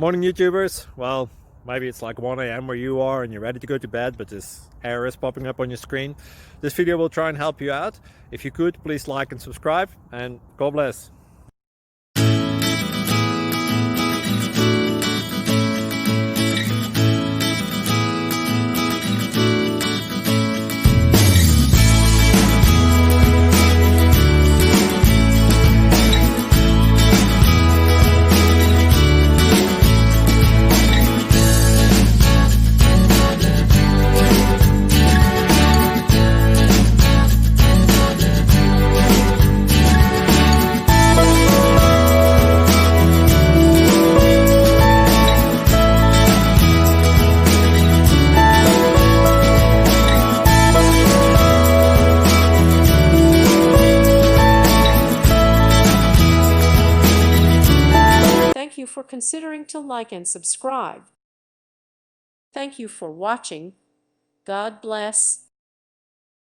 Morning YouTubers. Well, maybe it's like 1 a.m. where you are and you're ready to go to bed, but this error is popping up on your screen. This video will try and help you out. If you could, please like and subscribe, and God bless. Thank you for considering to like and subscribe. Thank you for watching. God bless.